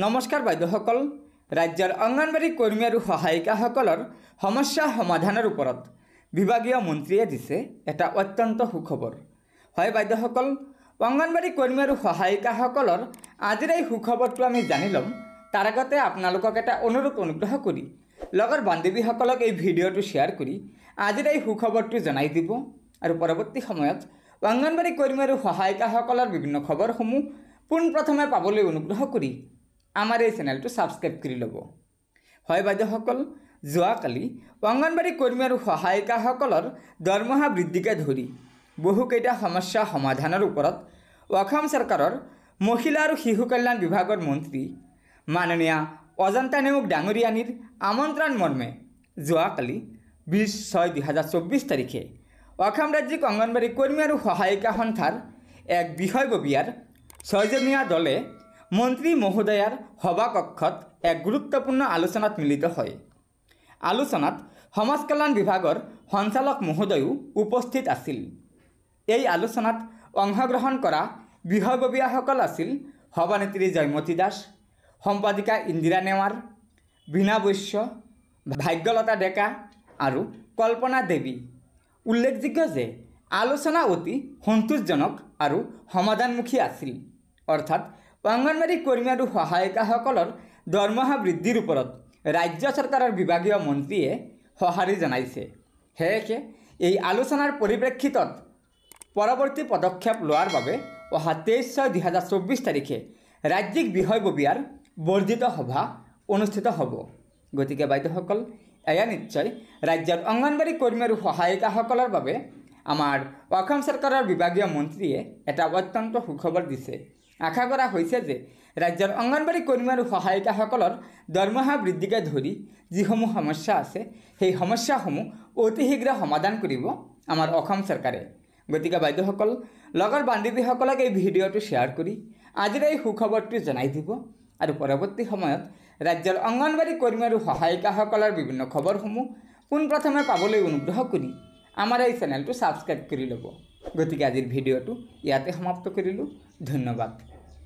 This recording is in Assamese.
নমস্কাৰ বাইদেউসকল, ৰাজ্যৰ অংগনবাড়ী কৰ্মী আৰু সহায়িকাসকলৰ সমস্যা সমাধানৰ ওপৰত বিভাগীয় মন্ত্ৰীয়ে দিছে এটা অত্যন্ত সুখবৰ। হয় বাইদেউসকল, অংগনবাড়ী কৰ্মী আৰু সহায়িকাসকলৰ আজিৰ এই সুখবৰটো আমি জানি ল'ম। তাৰ আগতে আপোনালোকক এটা অনুগ্ৰহ কৰি লগৰ বান্ধৱীসকলক এই ভিডিঅ'টো শ্বেয়াৰ কৰি আজিৰ এই সুখবৰটো জনাই দিব আৰু পৰৱৰ্তী সময়ত অংগনবাড়ী কৰ্মী আৰু সহায়িকাসকলৰ বিভিন্ন খবৰসমূহ পোনপ্ৰথমে পাবলৈ অনুগ্ৰহ কৰি আমাৰ এই চেনেলটো ছাবস্ক্ৰাইব কৰি ল'ব। হয় বাইদেউসকল, যোৱাকালি অংগনবাড়ী কৰ্মী আৰু সহায়িকাসকলৰ দৰমহা বৃদ্ধিকে ধৰি বহুকেইটা সমস্যা সমাধানৰ ওপৰত অসম চৰকাৰৰ মহিলা আৰু শিশু কল্যাণ বিভাগৰ মন্ত্ৰী মাননীয়া অজন্তা নেওগ ডাঙৰীয়ানীৰ আমন্ত্ৰণ মৰ্মে যোৱাকালি 20/6/2024 তাৰিখে অসম ৰাজ্যিক অংগনবাড়ী কৰ্মী আৰু সহায়িকা সন্থাৰ এক বিষয়ববীয়াৰ 6জনীয়া দলে মন্ত্ৰী মহোদয়াৰ সভাকক্ষত এক গুৰুত্বপূৰ্ণ আলোচনাত মিলিত হয়। আলোচনাত সমাজ কল্যাণ বিভাগৰ সঞ্চালক মহোদয়ো উপস্থিত আছিল। এই আলোচনাত অংশগ্ৰহণ কৰা বিষয়ববীয়াসকল আছিল সভানেত্ৰী জয়মতী দাস, সম্পাদিকা ইন্দিৰা নেৱাৰ, বীণা বৈশ্য, ভাগ্যলতা ডেকা আৰু কল্পনা দেৱী। উল্লেখযোগ্য যে আলোচনা অতি সন্তোষজনক আৰু সমাধানমুখী আছিল। অৰ্থাৎ অংগনবাড়ী কৰ্মী আৰু সহায়িকাসকলৰ দৰমহা বৃদ্ধিৰ ওপৰত ৰাজ্য চৰকাৰৰ বিভাগীয় মন্ত্ৰীয়ে সঁহাৰি জনাইছে। সেয়েহে এই আলোচনাৰ পৰিপ্ৰেক্ষিতত পৰৱৰ্তী পদক্ষেপ লোৱাৰ বাবে অহা 23/6/2024 তাৰিখে ৰাজ্যিক বিষয়ববীয়াৰ বৰ্ধিত সভা অনুষ্ঠিত হ'ব। গতিকে বাইদেউসকল, এয়া নিশ্চয় ৰাজ্যৰ অংগনবাড়ী কৰ্মী আৰু সহায়িকাসকলৰ বাবে আমাৰ অসম চৰকাৰৰ বিভাগীয় মন্ত্ৰীয়ে এটা অত্যন্ত সুখবৰ দিছে। আশা কৰা হৈছে যে ৰাজ্যৰ অংগনবাড়ী কৰ্মী আৰু সহায়িকাসকলৰ দৰমহা বৃদ্ধিকে ধৰি যিসমূহ সমস্যা আছে সেই সমস্যাসমূহ অতি শীঘ্ৰে সমাধান কৰিব আমাৰ অসম চৰকাৰে। গতিকে বাইদেউসকল, লগৰ বান্ধৱীসকলক এই ভিডিঅ'টো শ্বেয়াৰ কৰি আজিৰ এই সুখবৰটো জনাই দিব আৰু পৰৱৰ্তী সময়ত ৰাজ্যৰ অংগনবাড়ী কৰ্মী আৰু সহায়িকাসকলৰ বিভিন্ন খবৰসমূহ পোনপ্ৰথমে পাবলৈ অনুগ্ৰহ কৰি আমাৰ এই চেনেলটো ছাবস্ক্ৰাইব কৰি ল'ব। গতিকে আজিৰ ভিডিঅ'টো ইয়াতে সমাপ্ত কৰিলোঁ। ধন্যবাদ।